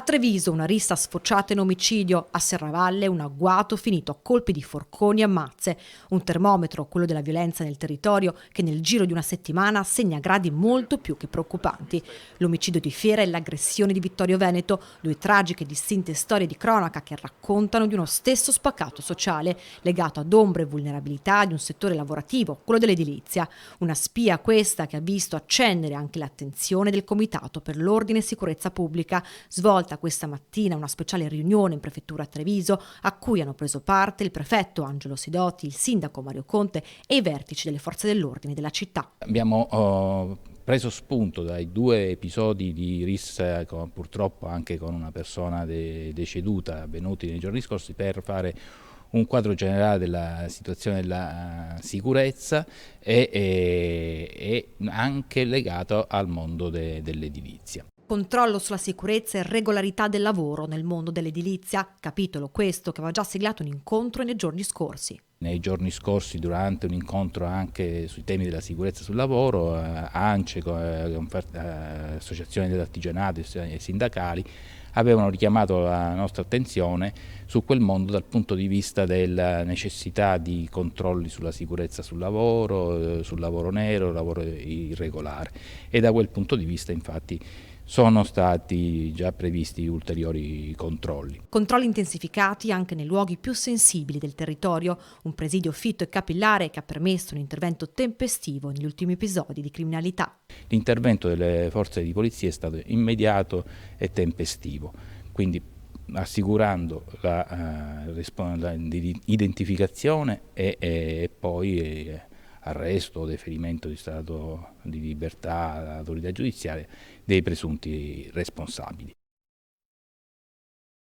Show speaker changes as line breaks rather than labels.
Treviso una rissa sfociata in omicidio, a Serravalle un agguato finito a colpi di forconi e ammazze. Un termometro, quello della violenza nel territorio, che nel giro di una settimana segna gradi molto più che preoccupanti. L'omicidio di Fiera e l'aggressione di Vittorio Veneto, due tragiche e distinte storie di cronaca che raccontano di uno stesso spaccato sociale, legato ad ombre e vulnerabilità di un settore lavorativo, quello dell'edilizia. Una spia questa che ha visto accendere anche l'attenzione del Comitato per l'Ordine e Sicurezza Pubblica, svolta questa mattina una speciale riunione in prefettura a Treviso a cui hanno preso parte il prefetto Angelo Sidoti, il sindaco Mario Conte e i vertici delle forze dell'ordine della città.
Abbiamo preso spunto dai due episodi di rissa, purtroppo anche con una persona deceduta avvenuti nei giorni scorsi, per fare un quadro generale della situazione della sicurezza e anche legato al mondo dell'edilizia.
Controllo sulla sicurezza e regolarità del lavoro nel mondo dell'edilizia, capitolo questo che aveva già siglato un incontro nei giorni scorsi.
Nei giorni scorsi, durante un incontro anche sui temi della sicurezza sul lavoro, ANCE, associazioni dell'artigianato e sindacali, avevano richiamato la nostra attenzione su quel mondo dal punto di vista della necessità di controlli sulla sicurezza sul lavoro nero, lavoro irregolare, e da quel punto di vista infatti sono stati già previsti ulteriori controlli.
Controlli intensificati anche nei luoghi più sensibili del territorio, un presidio fitto e capillare che ha permesso un intervento tempestivo negli ultimi episodi di criminalità.
L'intervento delle forze di polizia è stato immediato e tempestivo, quindi assicurando l'identificazione e poi arresto o deferimento di stato di libertà all'autorità giudiziaria dei presunti responsabili.